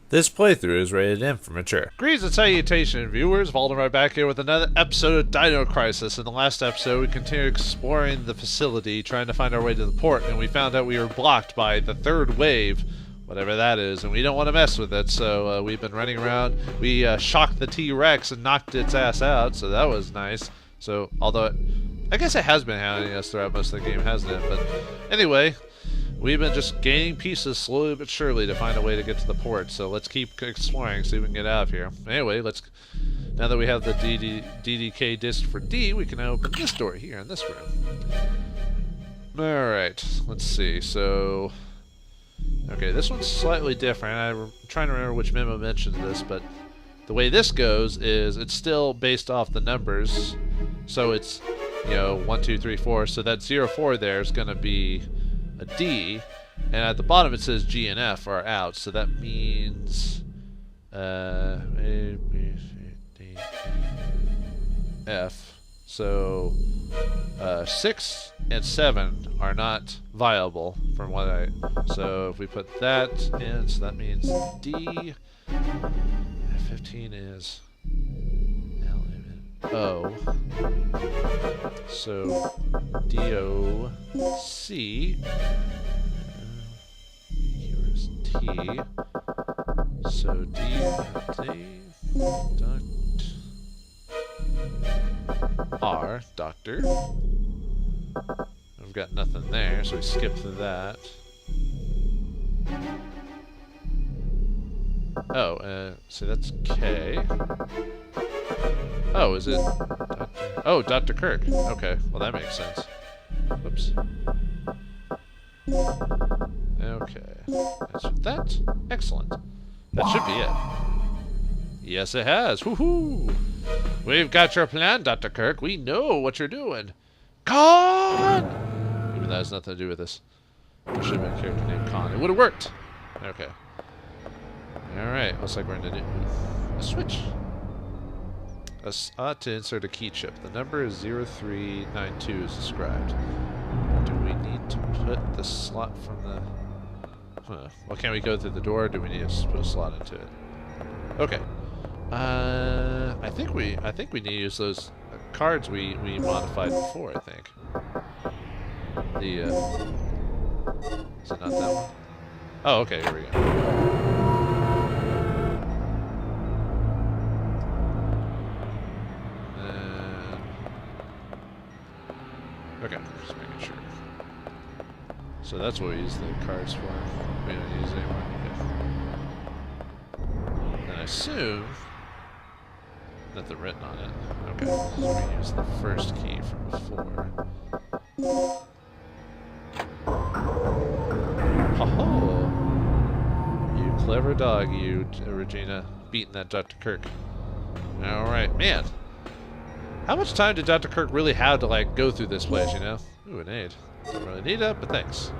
This playthrough is rated M for mature. Greetings and salutations, viewers. Vauldemare back here with another episode of Dino Crisis. In the last episode, we continued exploring the facility, trying to find our way to the port, and we found out we were blocked by the third wave, whatever that is, and we don't want to mess with it, so we've been running around. We shocked the T-Rex and knocked its ass out, so that was nice. So, although, I guess it has been hounding us throughout most of the game, hasn't it? But anyway, we've been just gaining pieces slowly but surely to find a way to get to the port, so let's keep exploring, see if we can get out of here. Anyway, now that we have the DDK disc for D, we can now open this door here in this room. Alright, let's see, so... Okay, this one's slightly different. I'm trying to remember which memo mentioned this, but the way this goes is it's still based off the numbers, so it's, 1, 2, 3, 4, so that 0, 4 there is going to be a D, and at the bottom it says G and F are out, so that means A, B, C, D, E, F. So 6 and 7 are not viable from what so if we put that in, so that means D, 15 is L, O, so D-O, C, here's T, so D, R, Doctor. We've got nothing there, so we skip to that. Oh, so that's K. Oh, is it Dr. Oh, Dr. Kirk. Okay, well that makes sense. Whoops. Okay. That's that. Excellent. That should be it. Yes, it has. Woohoo! We've got your plan, Dr. Kirk. We know what you're doing. Con! Even that has nothing to do with this. There should have been a character named Con. It would have worked. Okay. Alright, looks like we're going to do a switch. To insert a key chip. The number is 0392 is described. Do we need to put the slot from the... Well, can we go through the door, or do we need to put a slot into it? Okay. I think we need to use those cards we modified before, I think. The, is it not that one? Oh, okay, here we go. Okay, just making sure. So that's what we use the cards for. We don't use it anymore. Okay. And I assume nothing written on it. Okay, so we use the first key from before. Oh, you clever dog, you, Regina, beating that Dr. Kirk. Alright, man. How much time did Dr. Kirk really have to, go through this place, Ooh, an aid. Don't really need that, but thanks.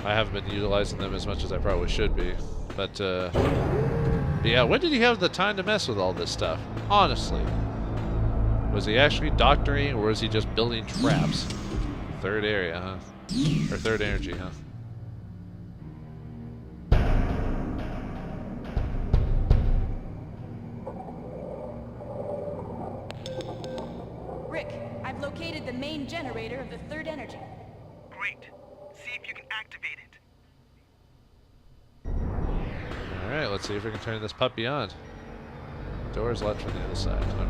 I haven't been utilizing them as much as I probably should be. But, yeah, when did he have the time to mess with all this stuff? Honestly. Was he actually doctoring, or was he just building traps? Third area, huh? Or third energy, huh? Rick, I've located the main generator of the third energy. Great. See if you can activate it. Alright, let's see if we can turn this puppy on. Door's locked from the other side. Okay.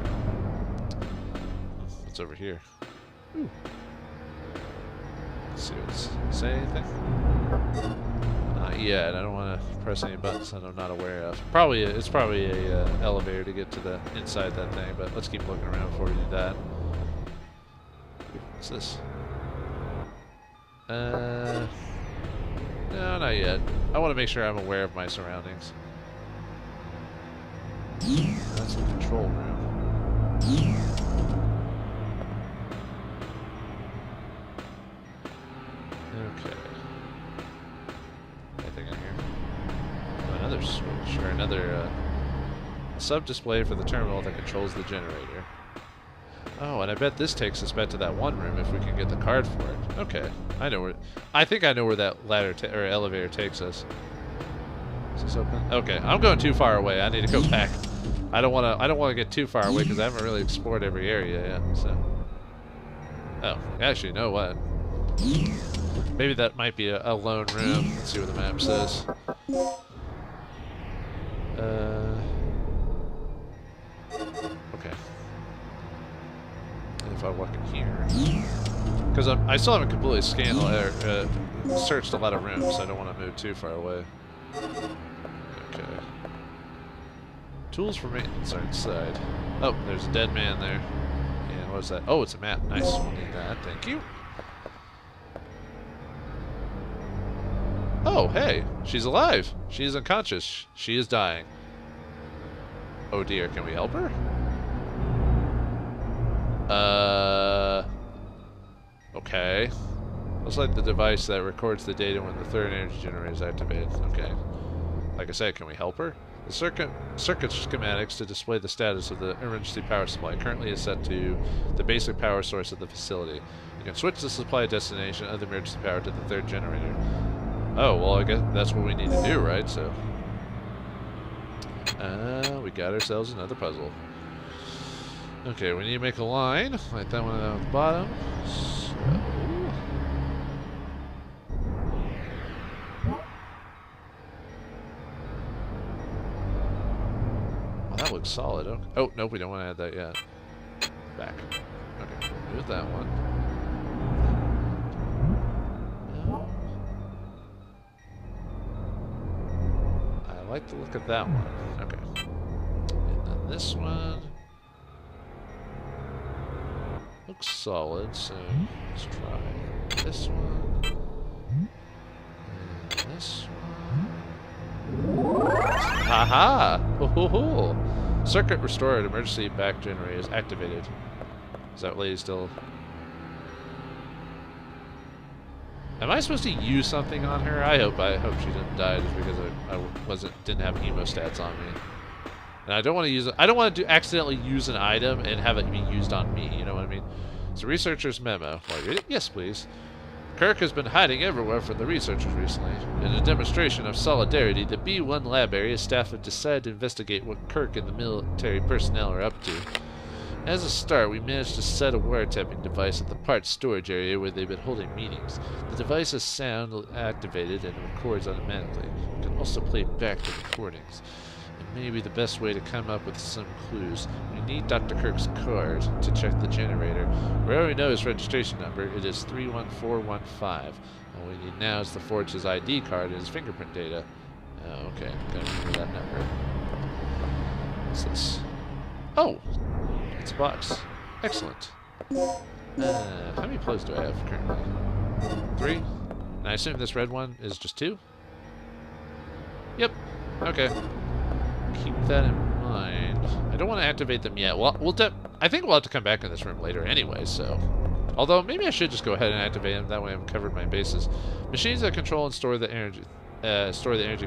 What's over here? Ooh. Let's see what's... Say anything? Not yet. I don't want to press any buttons that I'm not aware of. It's probably a elevator to get to the inside that thing, but let's keep looking around before we do that. What's this? No, not yet. I want to make sure I'm aware of my surroundings. That's the control room. Okay. Anything in here? Oh, another switch, or another sub-display for the terminal that controls the generator. Oh, and I bet this takes us back to that one room if we can get the card for it. Okay, I know where. I think I know where that ladder or elevator takes us. Is this open? Okay, I'm going too far away. I need to go back. I don't want to get too far away because I haven't really explored every area yet. So. Oh, actually, you know what? Maybe that might be a lone room. Let's see what the map says. Okay. And if I walk in here, because I still haven't completely scanned or searched a lot of rooms, so I don't want to move too far away. Okay. Tools for maintenance are inside. Oh, there's a dead man there. And what is that? Oh, it's a map. Nice. We'll need that. Thank you. Oh, hey. She's alive. She is unconscious. She is dying. Oh dear. Can we help her? Okay. Looks like the device that records the data when the third energy generator is activated. Okay. Like I said, can we help her? The circuit schematics to display the status of the emergency power supply currently is set to the basic power source of the facility. You can switch the supply destination of the emergency power to the third generator. Oh, well, I guess that's what we need to do, right? So, we got ourselves another puzzle. Okay, we need to make a line, like that one down at the bottom. So, well, that looks solid. Okay. Oh, nope, we don't want to add that yet. Back. Okay, there's that one. I like the look of that one. Okay. And then this one looks solid, so let's try this one. And this one. Haha! Ho ho ho! Circuit restored. Emergency back generator is activated. Is that lady still? Am I supposed to use something on her? I hope she didn't die just because I didn't have hemostats on me. And I don't want to use it. I don't want to accidentally use an item and have it be used on me. You know what I mean? It's a researcher's memo. Will I read it? Yes, please. Kirk has been hiding everywhere from the researchers recently. In a demonstration of solidarity, the B1 lab area staff have decided to investigate what Kirk and the military personnel are up to. As a start, we managed to set a wiretapping device at the parts storage area where they've been holding meetings. The device is sound activated and records automatically. It can also play back the recordings. It may be the best way to come up with some clues. We need Dr. Kirk's card to check the generator. We already know his registration number. It is 31415. All we need now is to forge his ID card and his fingerprint data. Oh, okay. Gotta remember that number. What's this? Oh! It's a box. Excellent. How many clothes do I have currently? 3? And I assume this red one is just 2? Yep. Okay. Keep that in mind. I don't want to activate them yet. Well, I think we'll have to come back in this room later anyway, so. Although, maybe I should just go ahead and activate them. That way I'm covered my bases. Machines that control and store the energy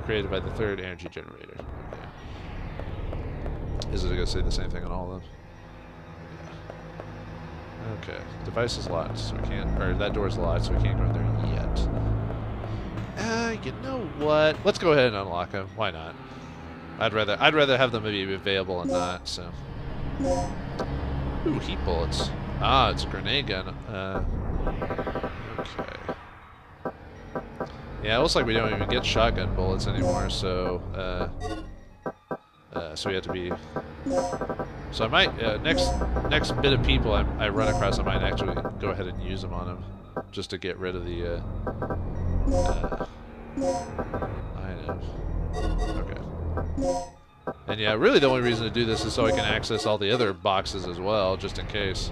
created by the third energy generator. Okay. Is it going to say the same thing on all of them? Okay, device is locked, so we can't, or that door's locked, so we can't go in there yet. You know what? Let's go ahead and unlock them. Why not? I'd rather have them be available and not, so. Ooh, heat bullets. Ah, it's a grenade gun. Okay. Yeah, it looks like we don't even get shotgun bullets anymore, so, so we have to be. So I might next bit of people I run across, I might actually go ahead and use them on them, just to get rid of the item. Okay. And yeah, really the only reason to do this is so I can access all the other boxes as well, just in case.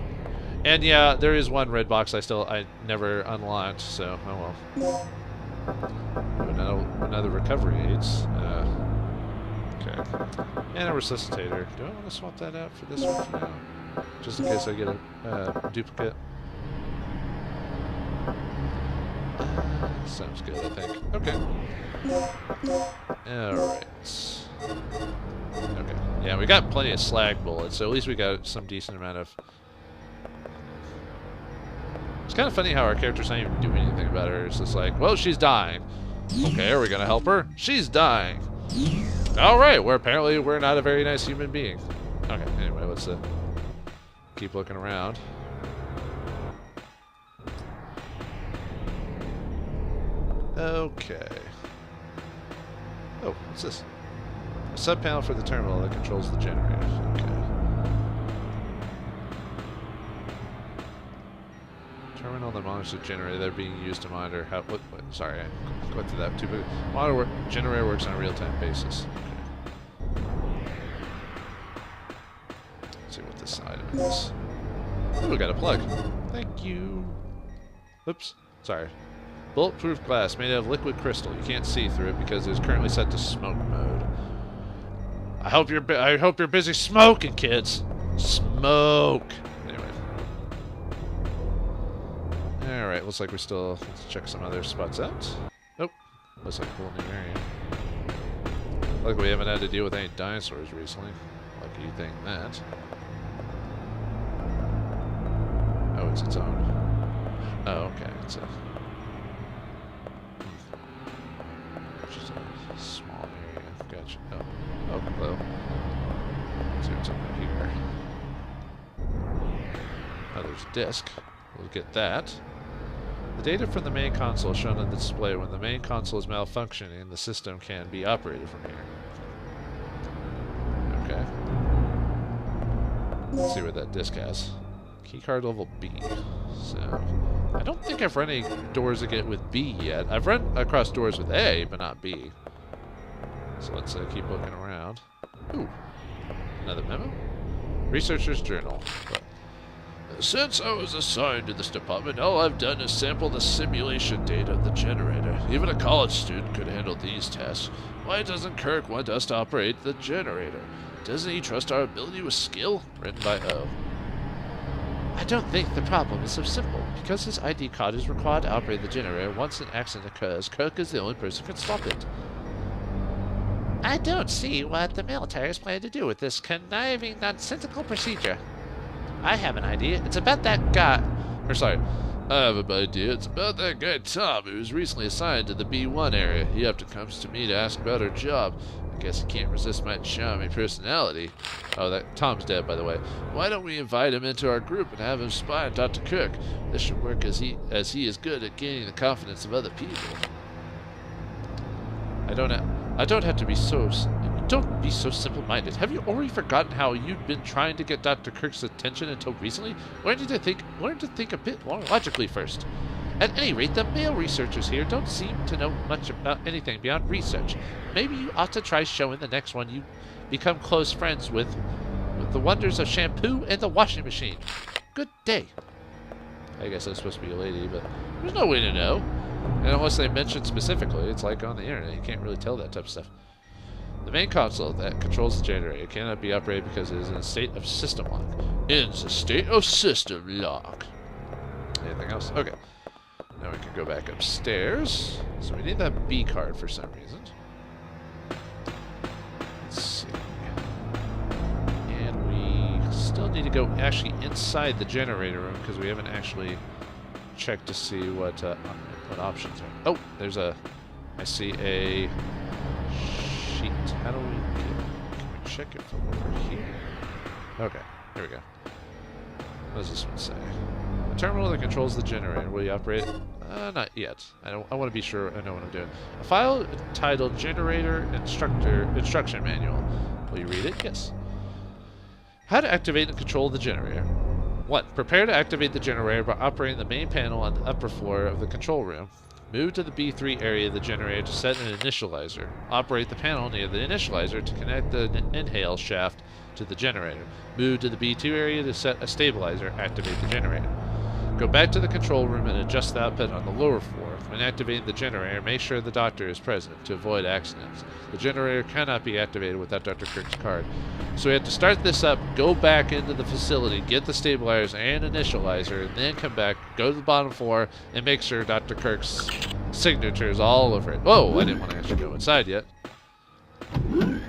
And yeah, there is one red box I never unlocked, so oh well. Another recovery aids. Okay. And a resuscitator. Do I want to swap that out for this one for now? Just in case I get a duplicate. Sounds good, I think. Okay. Alright. Okay. Yeah, we got plenty of slag bullets, so at least we got some decent amount of. It's kind of funny how our character's not even doing anything about her. It's just like, well, she's dying. Okay, are we gonna help her? She's dying. Alright, apparently we're not a very nice human being. Okay, anyway, let's keep looking around. Okay. Oh, what's this? A sub-panel for the terminal that controls the generators. Okay. Terminal that monitors the generator that are being used to monitor how... sorry, I went through that too big. Generator works on a real-time basis. Okay. Let's see what this item is. Oh, we got a plug. Thank you. Oops. Sorry. Bulletproof glass made out of liquid crystal. You can't see through it because it's currently set to smoke mode. I hope you're busy smoking, kids. Smoke. Anyway. All right. Looks like we still let's check some other spots out. Nope. Looks like a cool new area. Like we haven't had to deal with any dinosaurs recently. Lucky thing that. Oh, it's its own. Oh, okay. It's a. Just a small area. Gotcha. Oh, hello. Let's see what's over here. Oh, there's a disc. We'll get that. The data from the main console is shown on the display. When the main console is malfunctioning, the system can be operated from here. Okay. Let's see what that disc has. Keycard level B. So, I don't think I've run any doors again with B yet. I've run across doors with A, but not B. So let's keep looking around. Ooh, another memo. Researcher's journal. Since I was assigned to this department, all I've done is sample the simulation data of the generator. Even a college student could handle these tests. Why doesn't Kirk want us to operate the generator? Doesn't he trust our ability with skill? Written by O. I don't think the problem is so simple. Because his ID card is required to operate the generator, once an accident occurs, Kirk is the only person who can stop it. I don't see what the military is planning to do with this conniving, nonsensical procedure. I have an idea. It's about that guy... I have an idea. It's about that guy Tom, who was recently assigned to the B1 area. He often comes to me to ask about her job. I guess he can't resist my charming personality. Oh, that Tom's dead, by the way. Why don't we invite him into our group and have him spy on Dr. Kirk? This should work as he is good at gaining the confidence of other people. Don't be so simple-minded. Have you already forgotten how you'd been trying to get Dr. Kirk's attention until recently? Learn to think a bit more logically first. At any rate, the male researchers here don't seem to know much about anything beyond research. Maybe you ought to try showing the next one you become close friends with the wonders of shampoo and the washing machine. Good day. I guess that's supposed to be a lady, but there's no way to know. And unless they mention specifically, it's like on the internet. You can't really tell that type of stuff. The main console that controls the generator cannot be operated because it is in a state of system lock. In a state of system lock. Anything else? Okay. Now we can go back upstairs. So we need that B card for some reason. Let's see. And we still need to go actually inside the generator room because we haven't actually checked to see what options are. Oh, there's a... I see a sheet. How do we get... Can we check it from over here? Okay, here we go. What does this one say? The terminal that controls the generator. Will you operate it? Not yet. I want to be sure I know what I'm doing. A file entitled Generator Instruction Manual. Will you read it? Yes. How to activate and control the generator. 1. Prepare to activate the generator by operating the main panel on the upper floor of the control room. Move to the B3 area of the generator to set an initializer. Operate the panel near the initializer to connect the inhale shaft to the generator. Move to the B2 area to set a stabilizer. Activate the generator. Go back to the control room and adjust the output on the lower floor. When activating the generator, make sure the doctor is present to avoid accidents. The generator cannot be activated without Dr. Kirk's card. So we have to start this up, go back into the facility, get the stabilizers and initializer, and then come back, go to the bottom floor, and make sure Dr. Kirk's signature is all over it. Whoa, I didn't want to actually go inside yet. Can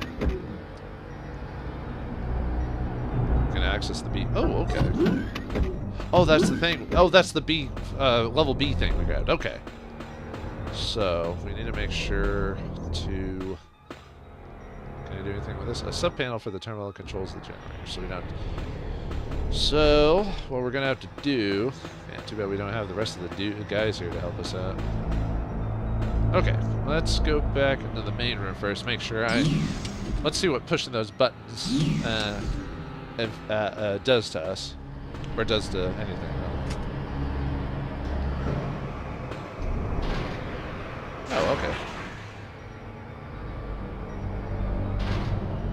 access the B. Oh, okay. Oh, that's the thing. Oh, that's the B, level B thing we grabbed. Okay. So, we need to make sure to with this? A sub-panel for the terminal that controls the generator. So we don't... So, what we're going to have to do... Man, too bad we don't have the rest of the guys here to help us out. Okay, let's go back into the main room first. Make sure let's see what pushing those buttons does to us. Or does to anything. Oh, okay.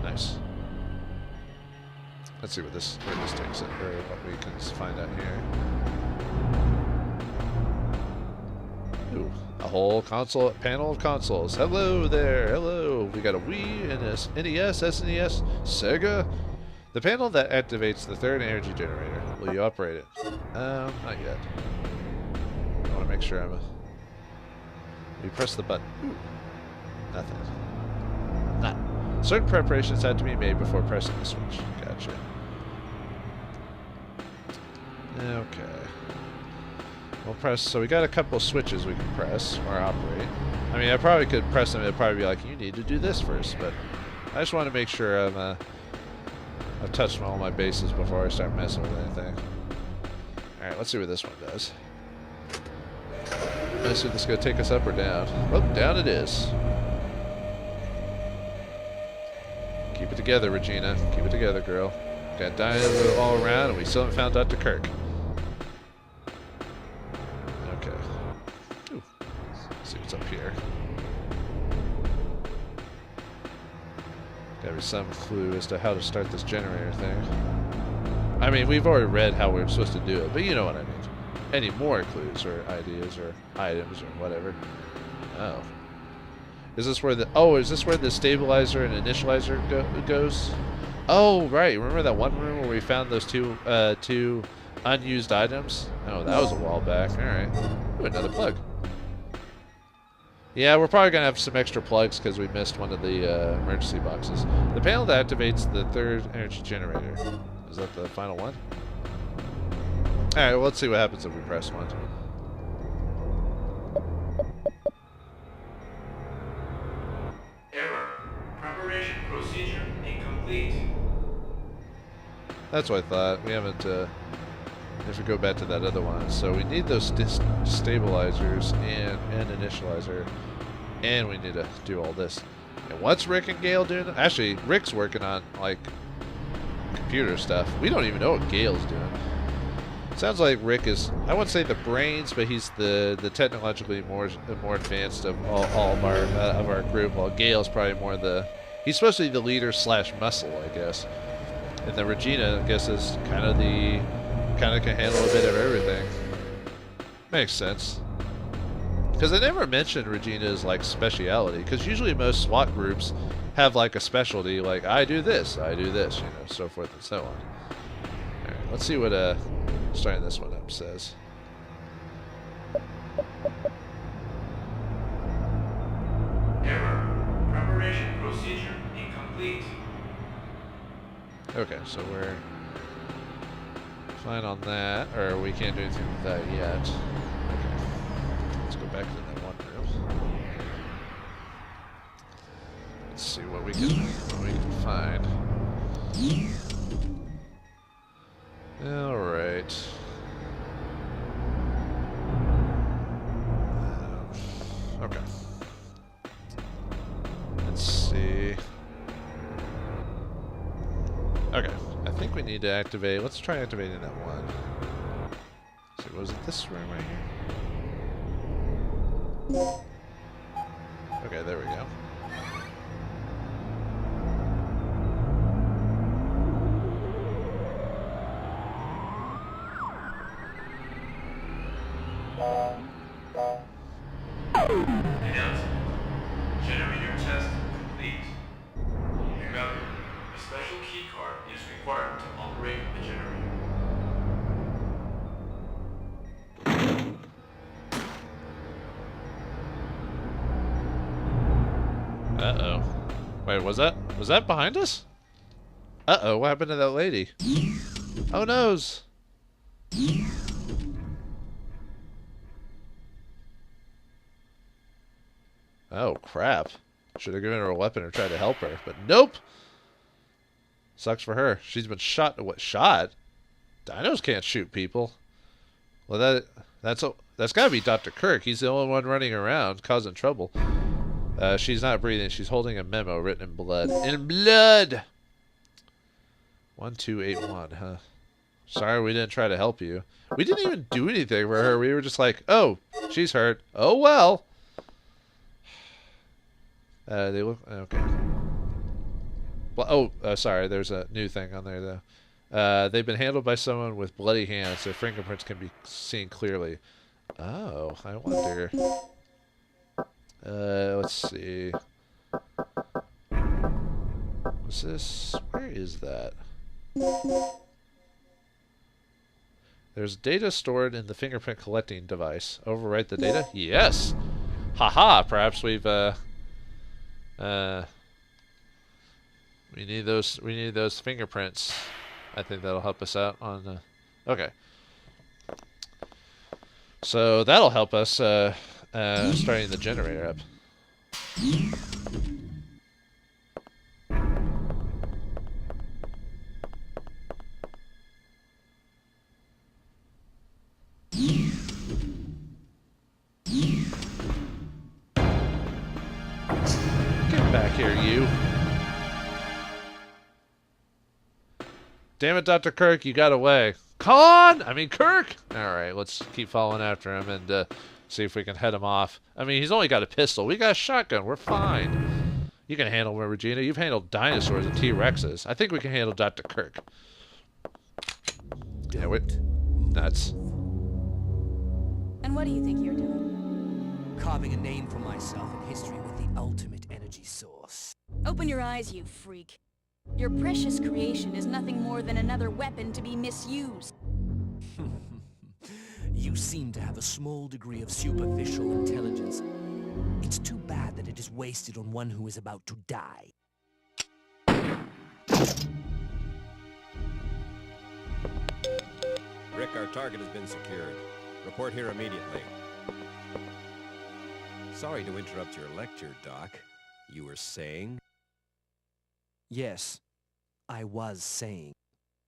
Nice. Let's see where this takes it, or what we can find out here. Ooh, a whole panel of consoles. Hello there, hello. We got a Wii, NES, SNES, Sega. The panel that activates the third energy generator. Will you operate it? Not yet. I want to make sure we press the button. Ooh, nothing. Certain preparations had to be made before pressing the switch. Gotcha. Okay. We'll press, so we got a couple of switches we can press or operate. I mean, I probably could press them, it'd probably be like, you need to do this first, but I just want to make sure I've touched all my bases before I start messing with anything. Alright, let's see what this one does. Let's see if this is going to take us up or down. Oh, down it is. Keep it together, Regina. Keep it together, girl. Got Dino all around, and we still haven't found Dr. Kirk. Okay. Ooh. Let's see what's up here. Gotta be some clue as to how to start this generator thing. I mean, we've already read how we're supposed to do it, but you know what I mean. Any more clues or ideas or items or whatever. Oh. Is this where the stabilizer and initializer goes? Oh, right. Remember that one room where we found those two unused items? Oh, that was a while back. All right. Ooh, another plug. Yeah, we're probably going to have some extra plugs because we missed one of the emergency boxes. The panel that activates the third energy generator. Is that the final one? All right, well, let's see what happens if we press one. Preparation procedure incomplete. That's what I thought. We haven't, if we go back to that other one. So we need those stabilizers and initializer. And we need to do all this. And what's Rick and Gale doing? Actually, Rick's working on, like, computer stuff. We don't even know what Gale's doing. Sounds like Rick is, I wouldn't say the brains, but he's the technologically more advanced of all of our group. While Gale's probably more he's supposed to be the leader / muscle, I guess. And then Regina, I guess, is kind of can handle a bit of everything. Makes sense. Because they never mentioned Regina's like speciality. Because usually most SWAT groups have like a specialty, like I do this, you know, so forth and so on. All right, let's see what starting this one up says. Error. Preparation procedure incomplete. Okay, so we're fine on that, or we can't do anything with that yet. Okay, let's go back to that one room. Let's see what we can find. All right. Okay. Let's see. Okay, I think we need to activate. Let's try activating that one. Let's see, was it this room right here? Okay, there we go. Announcement. Generator test complete. Remember, a special key card is required to operate the generator. Uh-oh. Wait, was that behind us? Uh-oh, what happened to that lady? Oh, noes! Oh, crap. Should have given her a weapon or tried to help her, but nope! Sucks for her. She's been shot. What, shot? Dinos can't shoot people. Well, that's got to be Dr. Kirk. He's the only one running around causing trouble. She's not breathing. She's holding a memo written in blood. In blood! 1281, huh? Sorry we didn't try to help you. We didn't even do anything for her. We were just like, oh, she's hurt. Oh, well. They look... Okay. Well, sorry. There's a new thing on there, though. They've been handled by someone with bloody hands. Their fingerprints can be seen clearly. Oh, I wonder... let's see. What's this? Where is that? There's data stored in the fingerprint collecting device. Overwrite the data? Yes! Haha, perhaps we've, we need those fingerprints. I think that'll help us out on, okay. So that'll help us, starting the generator up. Get back here, you. Damn it, Dr. Kirk, you got away. Kirk! Alright, let's keep following after him and see if we can head him off. I mean, he's only got a pistol. We got a shotgun. We're fine. You can handle him, Regina. You've handled dinosaurs and T-Rexes. I think we can handle Dr. Kirk. Yeah, wait. Nuts. And what do you think you're doing? Carving a name for myself in history with the ultimate energy source. Open your eyes, you freak. Your precious creation is nothing more than another weapon to be misused. You seem to have a small degree of superficial intelligence. It's too bad that it is wasted on one who is about to die. Rick, our target has been secured. Report here immediately. Sorry to interrupt your lecture, Doc. You were saying? Yes, I was saying.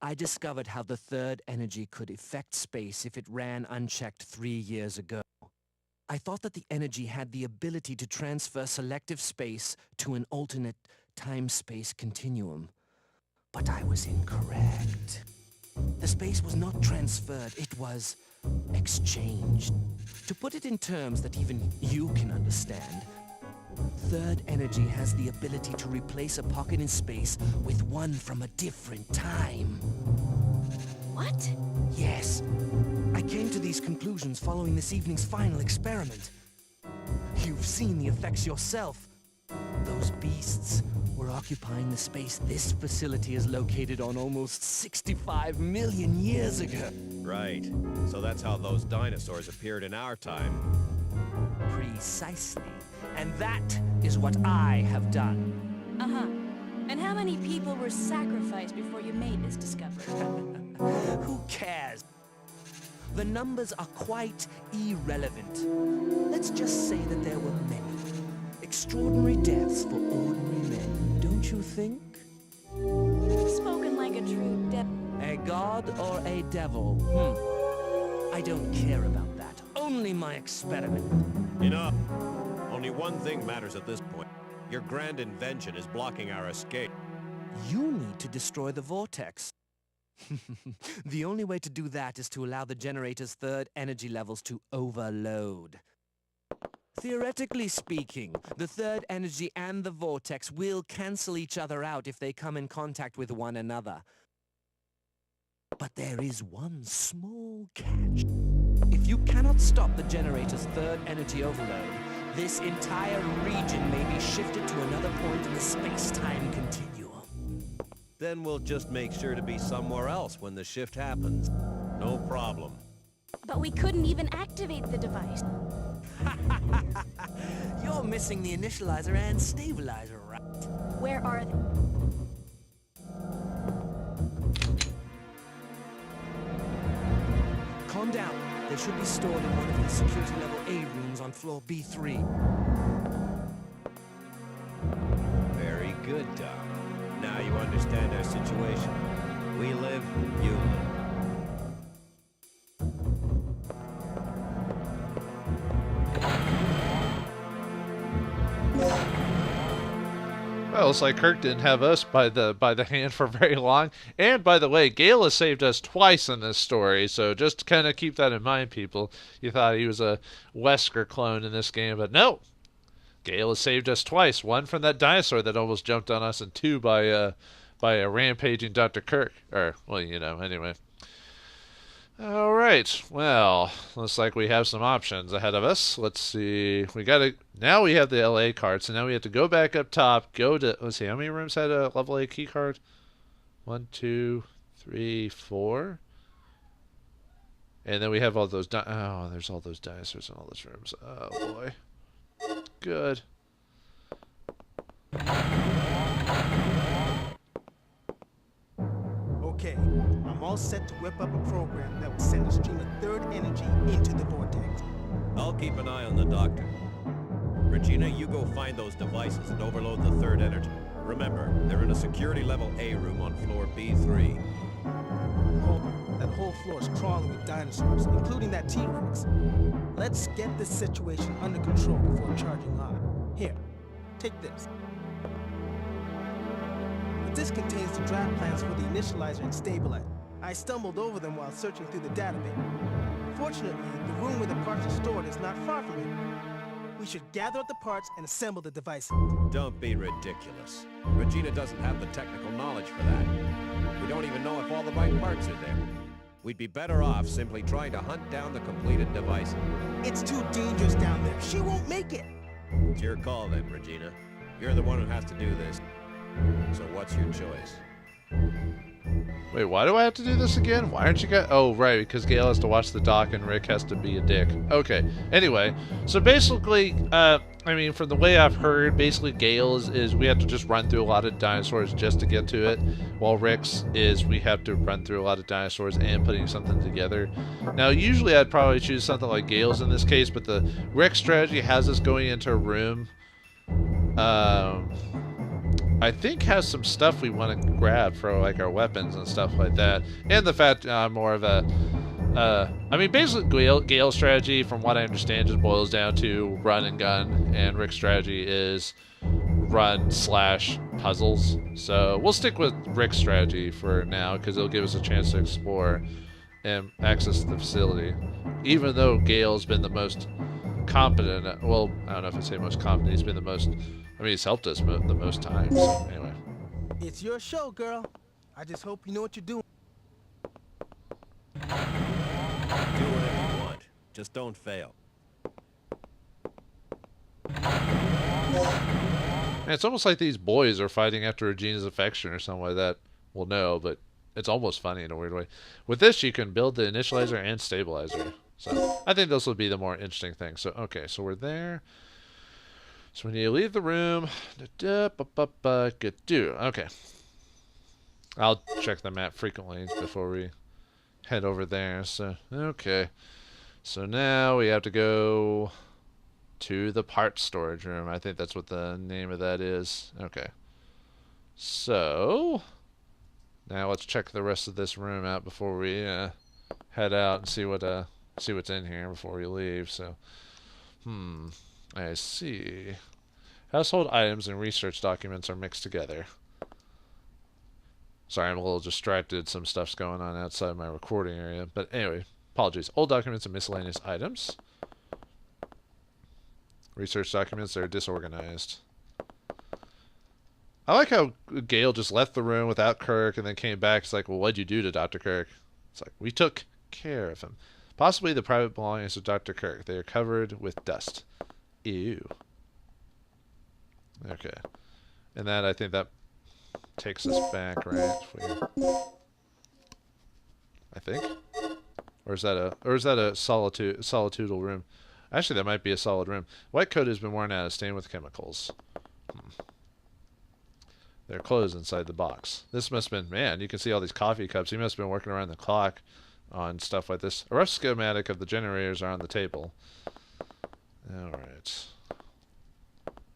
I discovered how the third energy could affect space if it ran unchecked 3 years ago. I thought that the energy had the ability to transfer selective space to an alternate time-space continuum. But I was incorrect. The space was not transferred, it was exchanged. To put it in terms that even you can understand, third energy has the ability to replace a pocket in space with one from a different time. What? Yes. I came to these conclusions following this evening's final experiment. You've seen the effects yourself. Those beasts were occupying the space this facility is located on almost 65 million years ago. Right. So that's how those dinosaurs appeared in our time. Precisely. And that is what I have done. Uh-huh. And how many people were sacrificed before you made this discovery? Who cares? The numbers are quite irrelevant. Let's just say that there were many. Extraordinary deaths for ordinary men, don't you think? Spoken like a true A god or a devil? I don't care about that. Only my experiment. Enough. Only one thing matters at this point. Your grand invention is blocking our escape. You need to destroy the vortex. The only way to do that is to allow the generator's third energy levels to overload. Theoretically speaking, the third energy and the vortex will cancel each other out if they come in contact with one another. But there is one small catch. If you cannot stop the generator's third energy overload, this entire region may be shifted to another point in the space-time continuum. Then we'll just make sure to be somewhere else when the shift happens. No problem. But we couldn't even activate the device. You're missing the initializer and stabilizer, right? Where are they? Calm down. They should be stored in one of the security level A rooms on floor B3. Very good, Doc. Now you you understand our situation. We live, you live. Well, it's like Kirk didn't have us by the hand for very long. And by the way, Gale has saved us twice in this story, so just kind of keep that in mind, people. You thought he was a Wesker clone in this game, but no. Gale has saved us twice. One from that dinosaur that almost jumped on us, and two by a rampaging Dr. Kirk. Or, well, you know, anyway. Alright, well, looks like we have some options ahead of us. Let's see, now we have the LA card, so now we have to go back up top, let's see, how many rooms had a level A key card? 1, 2, 3, 4. And then we have all those, there's all those dinosaurs in all those rooms. Oh boy. Good. Okay, I'm all set to whip up a program that will send a stream of third energy into the vortex. I'll keep an eye on the doctor. Regina, you go find those devices and overload the third energy. Remember, they're in a security level A room on floor B3. That whole floor is crawling with dinosaurs, including that T-Rex. Let's get this situation under control before charging on. Here, take this. This contains the draft plans for the initializer and stabilizer. I stumbled over them while searching through the database. Fortunately, the room where the parts are stored is not far from here. We should gather up the parts and assemble the devices. Don't be ridiculous. Regina doesn't have the technical knowledge for that. We don't even know if all the right parts are there. We'd be better off simply trying to hunt down the completed devices. It's too dangerous down there. She won't make it. It's your call then, Regina. You're the one who has to do this. So what's your choice? Wait, why do I have to do this again? Why aren't you guys... Oh, right, because Gale has to watch the dock and Rick has to be a dick. Okay, anyway. So basically, I mean, from the way I've heard, basically Gale is we have to just run through a lot of dinosaurs just to get to it, while Rick's is we have to run through a lot of dinosaurs and putting something together. Now, usually I'd probably choose something like Gale's in this case, but the Rick strategy has us going into a room... I think has some stuff we want to grab for like our weapons and stuff like that, and the fact I'm more of a, I mean basically Gale's strategy, from what I understand, just boils down to run and gun, and Rick's strategy is run / puzzles. So we'll stick with Rick's strategy for now because it'll give us a chance to explore and access the facility. Even though Gale's been the most competent, well, I don't know if I'd say most competent, he's been the most. I mean, he's helped us the most times. So, anyway. It's your show, girl. I just hope you know what you're doing. Do whatever you want. Just don't fail. Man, it's almost like these boys are fighting after Regina's affection or something like that. Well, no, but it's almost funny in a weird way. With this, you can build the initializer and stabilizer. So I think this will be the more interesting thing. So, okay, so we're there. So when you leave the room, okay. I'll check the map frequently before we head over there. So, okay. So now we have to go to the parts storage room. I think that's what the name of that is. Okay. So, now let's check the rest of this room out before we head out and see what's in here before we leave. So, I see. Household items and research documents are mixed together. Sorry, I'm a little distracted. Some stuff's going on outside my recording area. But anyway, apologies. Old documents and miscellaneous items. Research documents are disorganized. I like how Gale just left the room without Kirk and then came back. It's like, well, what'd you do to Dr. Kirk? It's like, we took care of him. Possibly the private belongings of Dr. Kirk. They are covered with dust. Ew. Okay. And that, I think that takes us back, right? I think. Or is that a solitudal room? Actually, that might be a solid room. White coat has been worn out, stained with chemicals. There are clothes inside the box. This must have been, man, you can see all these coffee cups. He must have been working around the clock on stuff like this. A rough schematic of the generators are on the table. Alright. Let's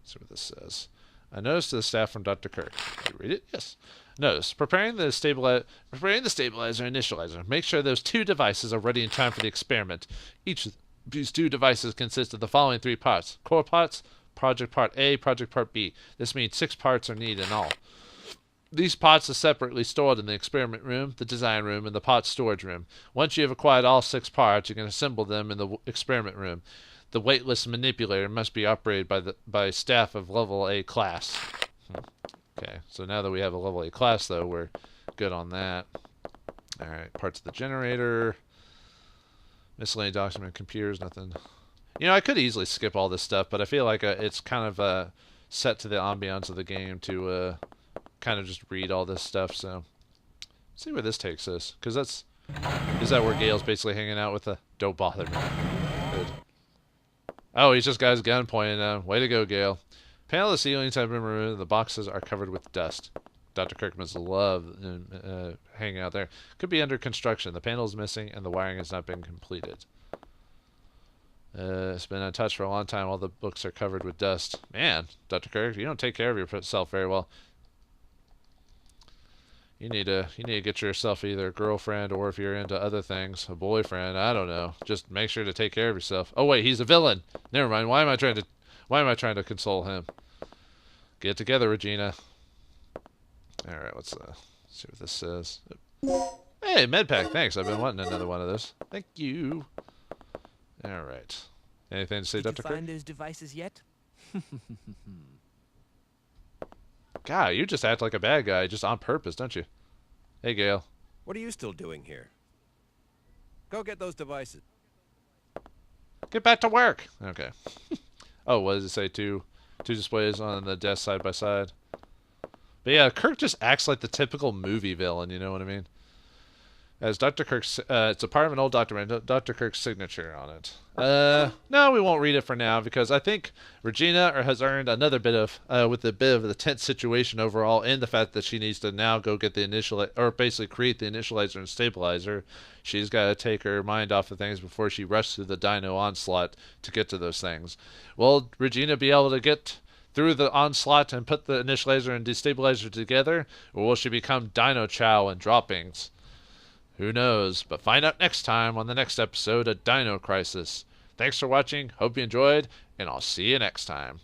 see what this says. A notice to the staff from Dr. Kirk. Did you read it? Yes. Notice. Preparing the stabilizer and initializer. Make sure those 2 devices are ready in time for the experiment. Each of these 2 devices consist of the following 3 parts. Core parts, Project Part A, Project Part B. This means 6 parts are needed in all. These pots are separately stored in the experiment room, the design room, and the pot storage room. Once you have acquired all 6 parts, you can assemble them in the experiment room. The weightless manipulator must be operated by staff of level A class. Okay, so now that we have a level A class, though, we're good on that. Alright, parts of the generator. Miscellaneous document, computers, nothing. You know, I could easily skip all this stuff, but I feel like it's kind of set to the ambiance of the game to kind of just read all this stuff, so let's see where this takes us, because is that where Gale's basically hanging out with the don't bother me. Good. Oh, he's just got his gun pointed at him. Way to go, Gale. Panel of the ceilings have been removed. The boxes are covered with dust. Dr. Kirk must love hanging out there. Could be under construction. The panel is missing and the wiring has not been completed. It's been untouched for a long time. All the books are covered with dust. Man, Dr. Kirk, you don't take care of yourself very well. You need to get yourself either a girlfriend, or if you're into other things, a boyfriend. I don't know. Just make sure to take care of yourself. Oh wait, he's a villain. Never mind. Why am I trying to console him? Get together, Regina. All right, let's see what this says. Hey, medpack. Thanks. I've been wanting another one of those. Thank you. All right. Anything to say, Dr. Kirk? Did you find those devices yet? God, you just act like a bad guy just on purpose, don't you? Hey, Gale. What are you still doing here? Go get those devices. Get back to work. Okay. Oh, what does it say? Two displays on the desk side by side. But yeah, Kirk just acts like the typical movie villain, you know what I mean? As Dr. Kirk's, it's a part of an old document, Dr. Kirk's signature on it. No, we won't read it for now, because I think Regina has earned another bit of, with a bit of the tense situation overall, and the fact that she needs to now go get the or basically create the initializer and stabilizer. She's got to take her mind off of things before she rushes through the Dino onslaught to get to those things. Will Regina be able to get through the onslaught and put the initializer and destabilizer together, or will she become Dino Chow and droppings? Who knows? But find out next time on the next episode of Dino Crisis. Thanks for watching, hope you enjoyed, and I'll see you next time.